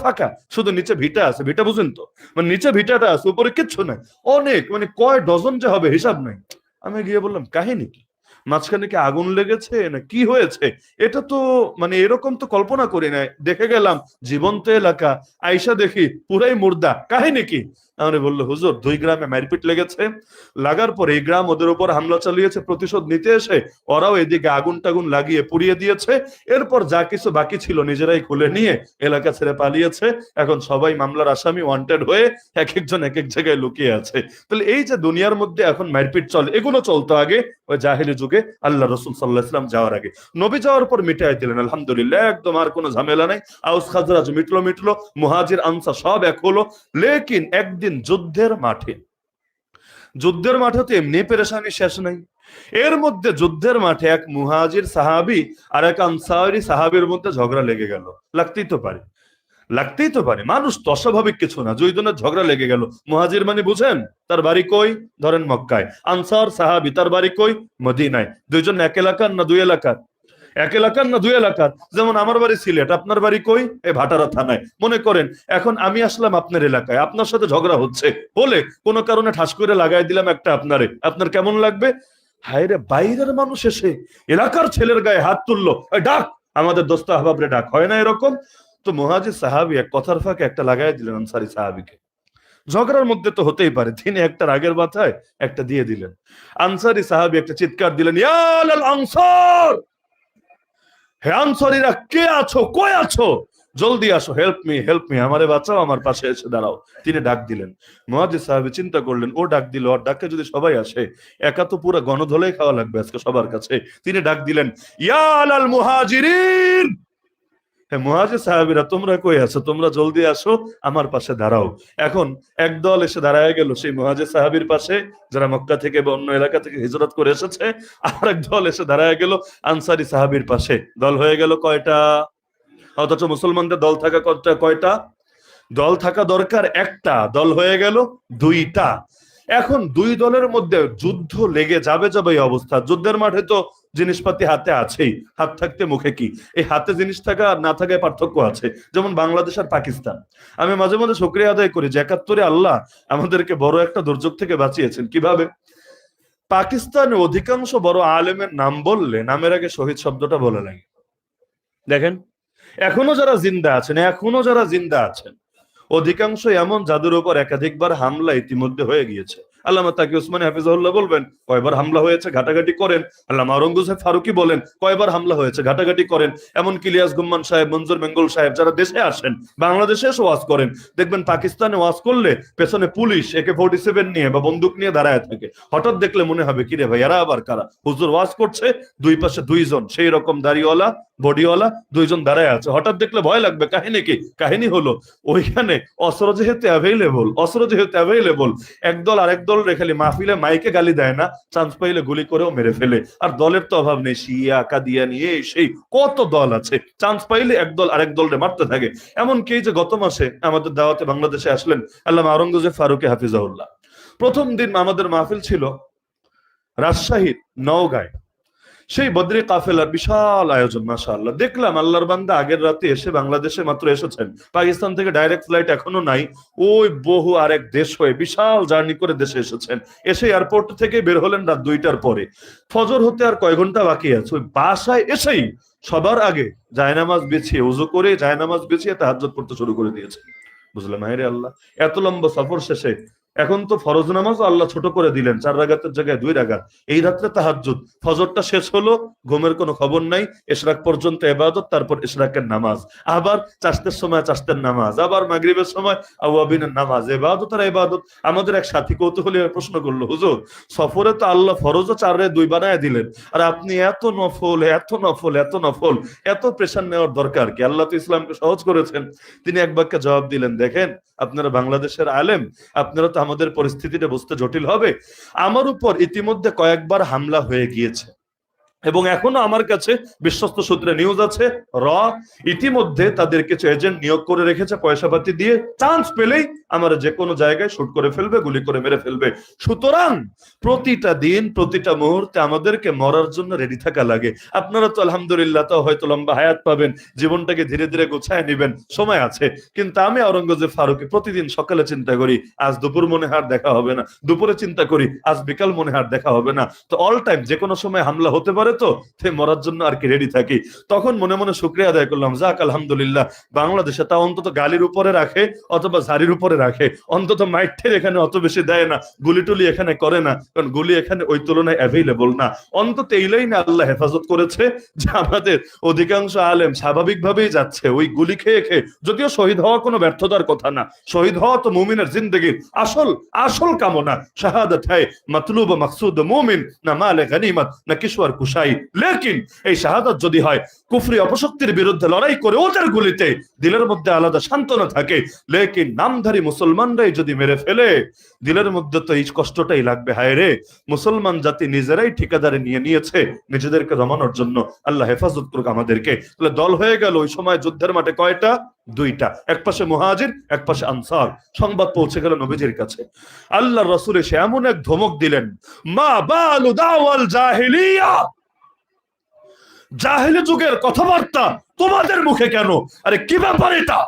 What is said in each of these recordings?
ফাঁকা, শুধু নিচে ভিটা আছে, ভিটা বুঝেন তো, মানে নিচে ভিটাটা আছে, উপরে কিচ্ছু নাই, অনেক মানে কয় ডজন যে হবে হিসাব নাই। আমি গিয়ে বললাম কাহিনী কি, মাঝখানে কি আগুন লেগেছে না কি হয়েছে, এটা তো মানে এরকম তো কল্পনা করি নাই। দেখে গেলাম জীবন্ত এলাকা, আইসা দেখি পুরাই মুর্দা, কাহিনী কি? আমারে বললো হুজুর 2 গ্রামে মারপিট লেগেছে, লাগার পর এই গ্রাম ওদের উপর হামলা চালিয়েছে প্রতিশোধ নিতে এসে, ওরাও এদিকে আগুন টাগুন লাগিয়ে পুড়িয়ে দিয়েছে, এরপর যা কিছু বাকি ছিল নিজেরাই খুলে নিয়ে এলাকা ছেড়ে পালিয়েছে, এখন সবাই মামলার আসামি ওয়ান্টেড হয়ে এক একজন এক এক জায়গায় লুকিয়ে আছে। তাহলে এই যে দুনিয়ার মধ্যে এখন মারপিট চলে, এগুলো চলতো আগে ওই জাহেলি যুগে, আল্লাহ রসুল সাল্লাহ ইসলাম যাওয়ার আগে। নবী যাওয়ার পর মিটাই দিলেন আলহামদুলিল্লাহ, একদম আর কোনো ঝামেলা নাই। আউস খাজরাজ মিটলো মিটলো, মুহাজির আনসার সব এক হলো। লেকিন একদিন যুদ্ধের মাঠে তো এমনি পেরেশানি শেষ নাই। এর মধ্যে যুদ্ধের মাঠে এক মুহাজির সাহাবি আর এক আনসারি সাহাবির মধ্যে ঝগড়া লেগে গেল। লাগতেই তো পারে, মানুষ তো অস্বাভাবিক কিছু না, দুইজনের ঝগড়া লেগে গেল। মুহাজির মানে বুঝেন, তার বাড়ি কই, ধরেন মক্কায়। আনসার সাহাবি, তার বাড়ি কই, মদিনায়। দুইজন এক এলাকার না দুই এলাকার? এক এলাকার না দুই এলাকার? যেমন আমার বাড়ি সিলেট, আপনার বাড়ি কই, এই ভাটারা থানায়। মনে করেন এখন আমি আসলাম আপনার এলাকায়, আপনার সাথে ঝগড়া হচ্ছে, বলে কোনো কারণে ঠাস করে লাগাই দিলাম একটা আপনারে, আপনার কেমন লাগবে? হায় রে, বাইরের মানুষ এসে এলাকার ছেলের গায়ে হাত তুললো, ডাক আমাদের দোস্ত আহবাবরে ডাক, হয় না এরকম? তো মুহাজির সাহাবি এক কথার ফাঁকে একটা লাগাই দিলেন আনসারি সাহাবিকে। ঝগড়ার মধ্যে তো হতেই পারে, তিনি একটা রাগের মাথায় একটা দিয়ে দিলেন। আনসারি সাহাবি একটা চিৎকার দিলেন, ইয়া লাল আনসার, হে আনসারীরা, কে আছো, কই আছো, জলদি আসো, হেল্প মি, আমারে বাঁচাও, আমার পাশে এসে দাঁড়াও। তিনি ডাক দিলেন। মুয়াজ্জিজ সাহাবী চিন্তা করলেন, ও ডাক দিল, ওর ডাকে যদি সবাই আসে, একা তো পুরো গণধোলাই খাওয়া লাগবে আজকে সবার কাছে। তিনি ডাক দিলেন, ইয়া আলাল মুহাজিরিন, হে মুহাজির সাহাবীরা, তোমরা কই আছো, তোমরা জলদি আসো, আমার পাশে দাঁড়াও। এখন একদল এসে দাঁড়ায় গেল সেই মুহাজির সাহাবীর পাশে, যারা মক্কা থেকে বা অন্য এলাকা থেকে হিজরত করে এসেছে। আর এক দল এসে দাঁড়ায় গেল আনসারি সাহাবীর পাশে। দল হয়ে গেল কয়টা? অথচ মুসলমানদের দল থাকা কয়টা? দল থাকা দরকার একটা, দল হয়ে গেল দুইটা। এখন দুই দলের মধ্যে যুদ্ধ লেগে যাবে এই অবস্থা। যুদ্ধের মাঠে তো জিনিসপাতি হাতে আছেই, হাত থাকতে মুখে কি, এই হাতে জিনিস থাকা আর না থাকায় পার্থক্য আছে। যেমন বাংলাদেশ আর পাকিস্তান, আমি মাঝে মাঝে শুকরিয়া আদায় করি যে 71-এ আল্লাহ আমাদেরকে বড় একটা দুর্যোগ থেকে বাঁচিয়েছেন। কিভাবে? পাকিস্তানে অধিকাংশ বড় আলেমের নাম বললে নামের আগে শহীদ শব্দটা বলে লাগে। দেখেন, এখনো যারা জিন্দা আছেন অধিকাংশ এমন যাদের উপর একাধিকবার হামলা ইতিমধ্যে হয়ে গিয়েছে। আল্লামা তাকি উসমানী হাফিজাহুল্লাহ বলবেন কয়বার হামলা হয়েছে ঘাটাঘাটি করেন। আল্লামা আওরঙ্গজেব ফারুকি বলেন কয়বার হামলা হয়েছে ঘাটাঘাটি করেন। এমন ইলিয়াস গুম্মান সাহেব, মঞ্জুর বেঙ্গল সাহেব যারা দেশে আসেন, বাংলাদেশে এসে ওয়াজ করেন, দেখবেন পাকিস্তানে ওয়াজ করলে পেছনে পুলিশ AK-47 নিয়ে বা বন্দুক নিয়ে দাঁড়ায় থাকে। হঠাৎ দেখলে মনে হবে কিরে ভাই, এরা আবার কারা? হুজুর ওয়াজ করছে, দুই পাশে দুইজন সেই রকম দাড়িওয়ালা বডিওয়ালা দুইজন দাঁড়ায় আছে। হঠাৎ দেখলে ভয় লাগবে। কাহিনী কি? কাহিনী হলো ওইখানে অস্ত্র যেহেতু অ্যাভেলেবল, একদল আরেক দল খালি মাহফিলে মাইকে গালি দেয় না, চান্স পাইলে গুলি করেও মেরে ফেলে। আর দলের তো অভাব নেই, শিয়া কাদিয়ানি এই সেই কত দল আছে, চান্স পাইলে একদল আরেক দলরে মারতে থাকে। এমনকি যে গত মাসে আমাদের দাওয়াতে বাংলাদেশে আসলেন আল্লামা আওরঙ্গজেব ফারুকি হাফিজাহুল্লাহ। প্রথম দিন আমাদের মাহফিল ছিল রাজশাহীর নওগাঁয়, সেই বদরি কাফেলার বিশাল আয়োজন। মাশাআল্লাহ, দেখলাম আল্লাহর বান্দা আগের রাতে এসে বাংলাদেশে মাত্র এসেছেন, পাকিস্তান থেকে ডাইরেক্ট ফ্লাইট এখনো নাই, ওই বহু আরেক দেশ হয়ে বিশাল জার্নি করে দেশে এসেছেন। এসে এয়ারপোর্ট থেকে বের হলেন রাত 2টার পরে। ফজর হতে আর কয় ঘন্টা বাকি আছে, ওই বাসায় এসেই সবার আগে জায়নামাজ বিছিয়ে, উযু করে জায়নামাজ বিছিয়ে তাহাজ্জুদ পড়তে শুরু করে দিয়েছে। বুঝলাম হায়রে আল্লাহ, এত লম্বা সফর শেষে এখন তো ফরজ নামাজও আল্লাহ ছোট করে দিলেন, 4 রাকাতের জায়গায় 2 রাকাত। এই রাত্রে তাহাজ্জুদ, ফজরটা শেষ হলো, ঘুমের কোনো খবর নাই, ইশরাক পর্যন্ত ইবাদত, তারপর ইশরাকের নামাজ, আবার চাষতের সময় চাষতের নামাজ, আবার মাগরিবের সময় আওয়াবিনের নামাজ, ইবাদত আর ইবাদত। আমাদের এক সাথী কৌতূহলী প্রশ্ন করলো, হুজুর সফরে তো আল্লাহ ফরজও 4-2 বানায় দিলেন, আর আপনি এত নফল এত নফল এত নফল, এত প্রেশার নেওয়ার দরকার কি? আল্লাহ তো ইসলামকে সহজ করেছেন। তিনি এক বাক্যে জবাব দিলেন, দেখেন আপনারা বাংলাদেশের আলেম, আপনারা তো আমাদের পরিস্থিতিটা বুঝতে জটিল হবে। আমার উপর ইতিমধ্যে কয়েকবার হামলা হয়ে গিয়েছে, এবং এখনো আমার কাছে বিশ্বস্ত সূত্রে নিউজ আছে, ইতিমধ্যে তাদের কিছু এজেন্ট নিয়োগ করে রেখেছে পয়সা পাতি দিয়ে, চান্স পেলেই আমার যে কোনো জায়গায় শুট করে ফেলবে, গুলি করে মেরে ফেলবে। সুতরাং প্রতিটা দিন প্রতিটা মুহূর্তে আমাদেরকে মরার জন্য রেডি থাকা লাগে। আপনারা তো আলহামদুলিল্লাহ তো হয়তো লম্বা হায়াত পাবেন, জীবনটাকে ধীরে ধীরে গোছায় নিবেন, সময় আছে। কিন্তু আমি আওরঙ্গজেব ফারুকী প্রতিদিন সকালে চিন্তা করি আজ দুপুর মনে হার দেখা হবে না, দুপুরে চিন্তা করি আজ বিকাল মনে হার দেখা হবে না। তো অল টাইম যে কোনো সময় হামলা হতে পারে, তো মরার জন্য আর কি রেডি থাকি। তখন মনে মনে শুকরিয়া আদায় করলাম, যাক আলহামদুলিল্লাহ বাংলাদেশে তা অন্তত গালির উপরে রাখে অথবা ঝাড়ির উপরে রাখে, অন্তত মাইঠের এখানে অত বেশি দেয় না, গুলি টুলি এখানে করে না, কারণ গুলি এখানে ওই তুলনায় অ্যাভেলেবল না। অন্তত এই লাইনে আল্লাহ হেফাজত করেছে যে আমাদের অধিকাংশ আলেম স্বাভাবিকভাবেই যাচ্ছে ওই গুলি খেয়ে খেয়ে। যদিও শহীদ হওয়া কোনো ব্যর্থতার কথা না, শহীদ হওয়া তো মুমিনের জিন্দগির আসল আসল কামনা। শাহাদাত হ্যায় মাতলুব মাকসুদ মুমিন, না মালে গনিমত না কিশোর কুশাই। লেকিন এই শাহাদাত যদি হয় কুফরি অপশক্তির বিরুদ্ধে লড়াই করে ওদের গুলিতে, দিলের মধ্যে আলাদা সান্ত্বনা থাকে। লেকিন নামধারী মুসলমানরাই যদি মেরে ফেলে, দিলের মধ্যে তো এই কষ্টটাই লাগবে, হায় রে মুসলমান জাতি নিজেরাই ঠিকাদারি নিয়ে নিয়েছে নিজেদেরকে দমানোর জন্য। আল্লাহ হেফাজত করুক আমাদেরকে। তাহলে দল হয়ে গেল ওই সময় যুদ্ধের মাঠে কয়টা? দুইটা, এক পাশে মুহাজির, এক পাশে আনসার। সংবাদ পৌঁছে গেল নবীজির কাছে। আল্লাহর রাসূল এসে এমন এক ধমক দিলেন, মা বালু দাওয়াল জাহিলিয়া, জাহেলি যুগের কথাবার্তা তোমাদের মুখে কেন? আরে কি ব্যাপার এটা?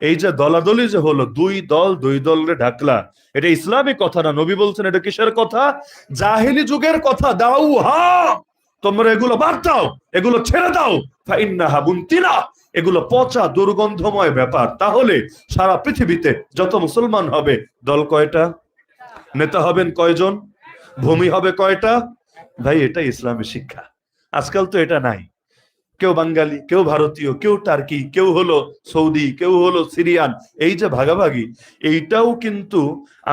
এই যে দলাদলি যে হলো, দুই দল দুই দলরে ঢাকলা, এটা ইসলামী কথা না। নবী বলছেন এটা কিসের কথা? জাহেলি যুগের কথা। দাও হা, তোমরা এগুলো বাদ দাও, এগুলো ছেড়ে দাও। ফাইন্নাহা মুনতিনা, এগুলো পচা দুর্গন্ধময় ব্যাপার। তাহলে সারা পৃথিবীতে যত মুসলমান হবে, দল কয়টা? নেতা হবেন কয়জন? ভূমি হবে কয়টা? ভাই এটা ইসলামী শিক্ষা। আজকাল তো এটা নাই। কেউ বাঙালি, কেউ ভারতীয়, কেউ টার্কি, কেউ হলো সৌদি, কেউ হলো সিরিয়ান। এই যে ভাগাভাগি, এইটাও কিন্তু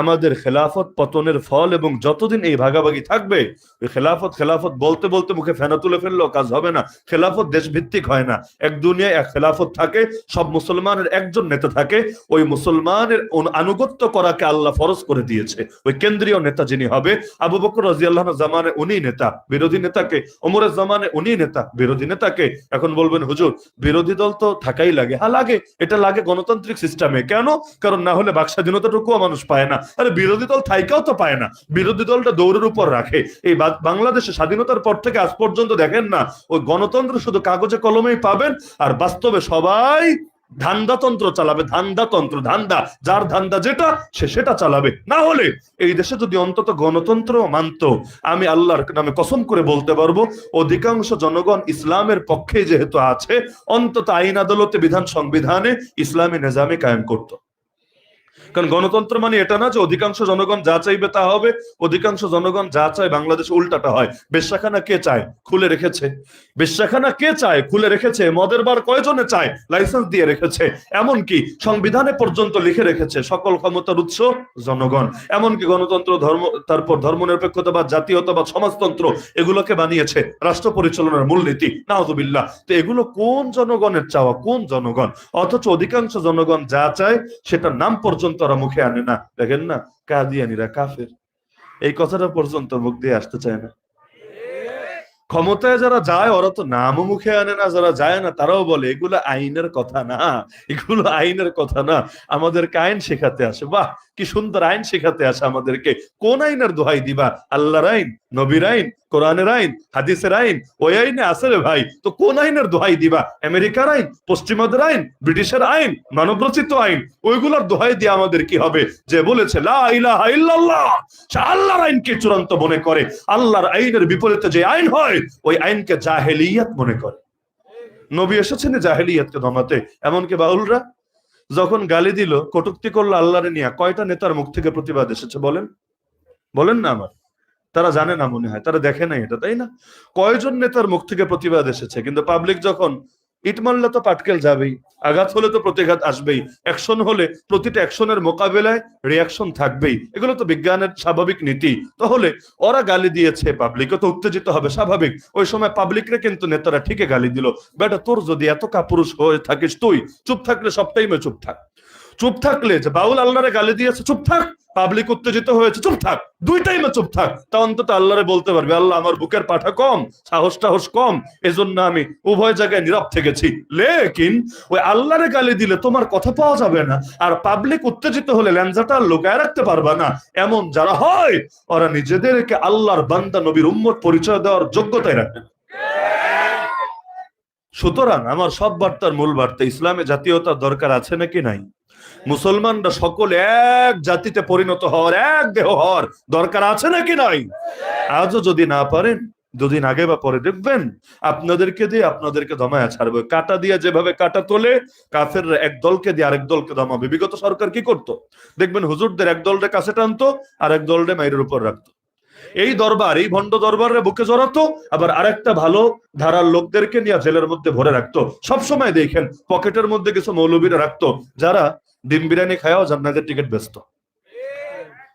আমাদের খেলাফত পতনের ফল। এবং যতদিন এই ভাগাভাগি থাকবে, ওই খেলাফত খেলাফত বলতে বলতে মুখে ফেনা তুলে ফেললেও কাজ হবে না। খেলাফত দেশভিত্তিক হয় না, এক দুনিয়ায় এক খেলাফত থাকে, সব মুসলমানের একজন নেতা থাকে। ওই মুসলমানের আনুগত্য করাকে আল্লাহ ফরজ করে দিয়েছে। ওই কেন্দ্রীয় নেতা যিনি হবে, আবু বকর রাদিয়াল্লাহু আনহু জামানে উনি নেতা, বিরোধী নেতাকে। ওমরের জামানে উনি নেতা, বিরোধী নেতাকে। এখন বলবেন হুজুর বিরোধী দল তো থাকাই লাগে। হ্যাঁ লাগে, এটা লাগে গণতান্ত্রিক সিস্টেমে। কেন? কারণ না হলে বাক স্বাধীনতাটুকুও মানুষ পায় না। আরে বিরোধী দল থাইকাও তো পায় না, বিরোধী দলটা দৌড়ের উপর রাখে। এই বাংলাদেশে স্বাধীনতার পর থেকে আজ পর্যন্ত দেখেন না, ওই গণতন্ত্র শুধু কাগজে কলমেই পাবেন, আর বাস্তবে সবাই ধান্দাতন্ত্র চালাবে। ধান্দাতন্ত্র, ধান্দা, যার ধান্দা যেটা সে সেটা চালাবে। না হলে এই দেশে যদি অন্তত গণতন্ত্র মানত, আমি আল্লাহর নামে কসম করে বলতে পারবো অধিকাংশ জনগণ ইসলামের পক্ষে যেহেতু আছে, অন্তত আইন আদালতে, বিধান সংবিধানে ইসলামী নিজামে কায়েম করত। কারণ গণতন্ত্র মানে এটা না যে অধিকাংশ জনগণ যা চাইবে তা হবে। অধিকাংশ জনগণ যা চায় বাংলাদেশ উল্টাটা হয়। বেশ্যাখানা কে চায়? খুলে রেখেছে। বেশ্যাখানা কে চায়? খুলে রেখেছে। মদের বার কয়জনে চায়? লাইসেন্স দিয়ে রেখেছে। এমনকি সংবিধানে পর্যন্ত লিখে রেখেছে সকল ক্ষমতার উৎস জনগণ। এমনকি গণতন্ত্র, ধর্ম, তারপর ধর্মনিরপেক্ষতাবাদ, জাতীয়তাবাদ, সমাজতন্ত্র, এগুলোকে বানিয়েছে রাষ্ট্র পরিচালনার মূলনীতি। নাউযুবিল্লাহ। তো এগুলো কোন জনগণের চাওয়া? কোন জনগণ? অথচ অধিকাংশ জনগণ যা চায় সেটার নাম পর্যন্ত ওরা মুখে আনে না। দেখেন না, কাদিয়ানীরা কাফের, এই কথাটা পর্যন্ত মুখ দিয়ে আসতে চায় না। ক্ষমতায় যারা যায় ওরা তো নামও মুখে আনে না, যারা যায় না তারাও বলে এগুলো আইনের কথা না, এগুলো আইনের কথা না, আমাদেরকে আইন শেখাতে আসে। বাহ, কি সুন্দর আইন শেখাতে আসে আমাদেরকে। কোন আইনের দোহাই দিবা? আল্লাহর আইন, নবীর আইন, কোরআনের আইন, হাদিসের আইন, ওই আইনে আছে রে ভাই। তো কোন আইনের দোহাই দিবা? আমেরিকার আইন, পশ্চিমাদের আইন, ব্রিটিশের আইন, মানবরচিত আইন, ওইগুলোর দোহাই দিয়ে আমাদের কি হবে? যে বলেছে লা ইলাহা ইল্লাল্লাহ, সে আল্লাহর আইনকে চূড়ান্ত মনে করে। আল্লাহর আইনের বিপরীতে যে আইন হয় ওই আইনকে জাহেলিয়াত মনে করে। নবী এসেছেন জাহেলিয়াতকে দমাতে। এমনকি বাউলরা যখন গালি দিল, কটূক্তি করলো আল্লাহরে নিয়ে, কয়টা নেতার মুখ থেকে প্রতিবাদ এসেছে বলেন? বলেন না আমার। তারা জানে না মনে হয়, তারা দেখে নাই এটা, তাই না? কয়জন নেতার মুখ থেকে প্রতিবাদ এসেছে? কিন্তু পাবলিক যখন ইট মারলে তো পাটকেল যাবেই, আঘাত হলে তো প্রতিঘাত আসবেই, অ্যাকশন হলে প্রতিটা অ্যাকশনের মোকাবেলায় রিয়াকশন থাকবেই। এগুলো তো বিজ্ঞানের স্বাভাবিক নীতি। তাহলে ওরা গালি দিয়েছে, পাবলিকও তো উত্তেজিত হবে, স্বাভাবিক। ওই সময় পাবলিকরে কিন্তু নেতারা ঠিকই গালি দিল। বেটা তোর যদি এত কাপুরুষ হয়ে থাকিস, তুই চুপ থাকলে সব টাইমে চুপ থাক। চুপ থাকলে, যে বাউল আল্লাহরে গালি দিয়েছে চুপ থাক, পাবলিক উত্তেজিত হয়েছে চুপ থাক, দুই টাইমে চুপ থাক, তা অন্তত আল্লাহরে বলতে পারবে আল্লাহ আমার বুকের পাঠা কম, সাহস টাহস কম, এজন্য আমি উভয় জায়গায় নীরব থেকেছি। লেকিন ওই আল্লাহরে গালি দিলে তোমার কথা পাওয়া যাবে না, আর পাবলিক উত্তেজিত হলে ল্যাঞ্জাটা লুকায় রাখতে পারবা না। এমন যারা হয় ওরা নিজেদেরকে আল্লাহর বান্দা নবীর উম্মত পরিচয় দেওয়ার যোগ্যতায় রাখে। সুতরাং আমার সব বার্তার মূল বার্তা, ইসলামে জাতীয়তার দরকার আছে নাকি নাই? মুসলমানরা সকলে এক জাতিতে পরিণত হওয়ার, এক দেহ হওয়ার দরকার আছে নাকি নাই? আজও যদি না পারেন, দুদিন আগে বা পরে দেখবেন আপনাদেরকে দিয়ে আপনাদেরকে দমায়া ছাড়বে। কাটা দিয়ে যেভাবে কাটা তোলে, কাফের এক দলকে দিয়ে আরেক দলকে দমাবে। বিগত সরকার কি করতো দেখবেন, হুজুরদের এক দলরে কাছে টানতো আর এক দলরে মাইরের উপর রাখতো। এই দরবার, এই ভণ্ড দরবারে বুকে জড়াতো, আবার আরেকটা ভালো ধারার লোকদেরকে নিয়ে জেলের মধ্যে ভরে রাখতো। সবসময় দেখেন পকেটের মধ্যে কিছু মৌলবীরা রাখতো, যারা ডিম বিরিয়ানি খায়াও জান্নাতের টিকিট ব্যস্ত।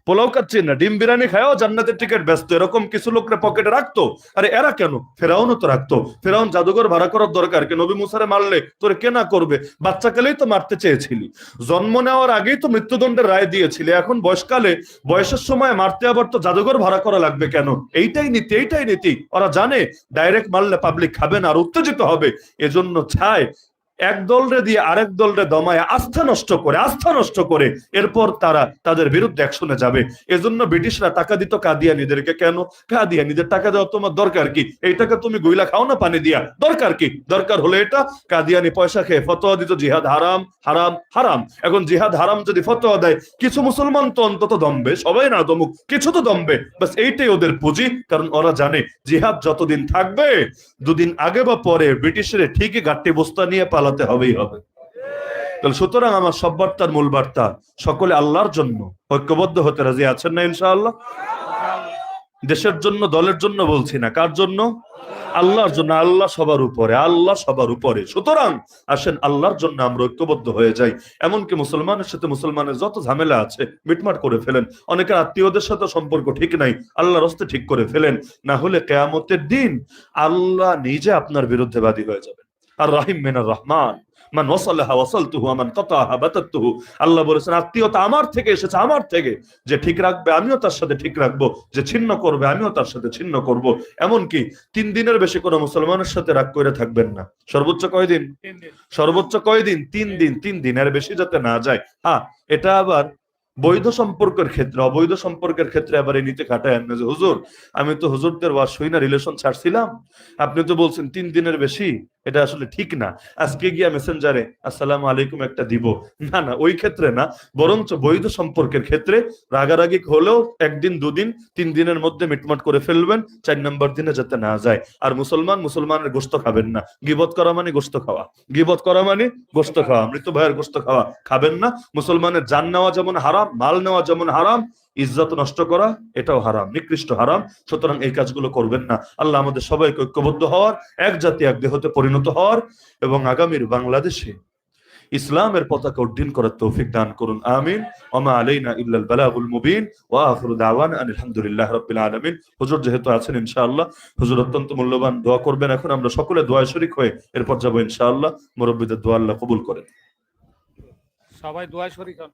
পোলাও খাচ্ছেন না, ডিম বিরিয়ানি খায়াও জান্নাতের টিকিট ব্যস্ত, এরকম কিছু লোকরা পকেটে রাখতো। আরে এরা কেন? ফেরাউনও তো রাখতো। ফেরাউন জাদুঘর ভাড়া করার দরকার কি? নবী মুসারে মারলে তোরে কেনা করবে? বাচ্চাকালেই তো মারতে চেয়েছিলি, জন্ম নেওয়ার আগেই তো মৃত্যুদণ্ডের রায় দিয়েছিলে, এখন বয়সকালে, বয়সের সময় মারতে আবার তো জাদুঘর ভাড়া করা লাগবে কেন? এইটাই নীতি, এইটাই নীতি। ওরা জানে ডাইরেক্ট মারলে পাবলিক খাবে না আর উত্তেজিত হবে, এজন্য চায় এক দলরে দিয়ে আরেক দলরে দমায় আস্থা নষ্ট করে এরপর তারা তাদের বিরুদ্ধে অ্যাকশনে যাবে। এজন্য ব্রিটিশরা টাকা দিত কাদিয়ানীদেরকে। কেন? কাদিয়ানীদের টাকা দেওয়া তোমার দরকার কি? এই টাকা তুমি গইলা খাও না পানি দিয়া, দরকার কি? দরকার হলে এটা কাদিয়ানী পয়সা খেয়ে ফতোয়া দিত জিহাদ হারাম হারাম হারাম। এখন জিহাদ হারাম যদি ফতোয়া দেয়, কিছু মুসলমান তো অন্তত দমবে, সবাই না দমুক, কিছু তো দমবে। বাস এইটাই ওদের পুঁজি, কারণ ওরা জানে জিহাদ যতদিন থাকবে, দুদিন আগে বা পরে ব্রিটিশের ঠিকই গাট্টি বস্তা নিয়ে পালাতে হবেই হবে। সুতরাং আমার সব বার্তার মূল বার্তা, সকলে আল্লাহর জন্য ঐক্যবদ্ধ হতে রাজি আছেন না ইনশাআল্লাহ? দেশের জন্য, দলের জন্য বলছি না, কার জন্য? আল্লাহর জন্য। আল্লাহ সবার উপরে, আল্লাহ সবার উপরে। সুতরাং আসেন আল্লাহর জন্য আমরা ঐক্যবদ্ধ হয়ে যাই। এমনকি মুসলমানের সাথে মুসলমানের যত ঝামেলা আছে মিটমাট করে ফেলেন। অনেকের আত্মীয়দের সাথে সম্পর্ক ঠিক নাই, আল্লাহর রাস্তে ঠিক করে ফেলেন, না হলে কিয়ামতের দিন আল্লাহ নিজে আপনার বিরুদ্ধে বাদী হয়ে যাবেন। আর রাহিম মিনার রহমান, মান ওয়াসালাহা ওয়াসালতুহু ওয়া মান কাতাহা বাতাতুহু। আল্লাহ বলেছেন আত্মীয়তা আমার থেকে এসেছে, আমার থেকে। যে ঠিক রাখবে আমিও তার সাথে ঠিক রাখবো, যে ছিন্ন করবে আমিও তার সাথে ছিন্ন করব। এমনকি 3 দিনের বেশি কোনো মুসলমানের সাথে রাগ করে থাকবেন না। সর্বোচ্চ কয়দিন? সর্বোচ্চ কয়দিন? 3 দিন। 3 দিনের বেশি যাতে না যায়। হ্যাঁ, এটা আবার বৈধ সম্পর্কের ক্ষেত্রে। অবৈধ সম্পর্কের ক্ষেত্রে আবার এই নীতি খাটায় না যে হুজুর আমি তো হুজুরদের ওয়াজ শুই না, রিলেশন ছাড়ছিলাম, আপনি তো বলছেন 3 দিনের বেশি, এটা আসলে ঠিক না, আজকে গিয়া মেসেঞ্জারে আসসালামু আলাইকুম একটা দিব। না না, ওই ক্ষেত্রে না, বরঞ্চ বৈধ সম্পর্কের ক্ষেত্রে রাগারাগি হলেও 1 দিন 2 দিন 3 দিনের মধ্যে মিটমাট করে ফেলবেন, 4 নম্বর দিনে যাতে না যায়। আর মুসলমানের গোশত খাবেন না। গীবত করা মানে গোশত খাওয়া, গীবত করা মানে গোশত খাওয়া, মৃত ভাইয়ের গোশত খাওয়া খাবেন না। মুসলমানের জান নেওয়া যেমন হারাম, মাল নেওয়া যেমন হারাম, ইজ্জত নষ্ট করা এটাও হারাম, নিকৃষ্ট হারাম। সুতরাং এই কাজগুলো করবেন না। আল্লাহ আমাদের সবাইকে ঐক্যবদ্ধ হওয়ার, এক জাতি এক দেহতে পরিণত হওয়ার এবং আগামীর বাংলাদেশে ইসলামের পতাকা উড্ডীন করার তৌফিক দান করুন। আমিন। ওমা আলাইনা ইল্লাল বালাগুল মুবিন ওয়া আখিরু দাওয়ানা আলহামদুলিল্লাহি রাব্বিল আলামিন। হুজুর যেহেতু আছেন ইনশাআল্লাহ, হুজুর অত্যন্ত মূল্যবান দোয়া করবেন। এখন আমরা সকলে দোয়ায় শরীক হয়ে এরপর যাব ইনশাআল্লাহ। মুরব্বিদের দোয়া আল্লাহ কবুল করেন। সবাই দোয়ায় শরীক হন।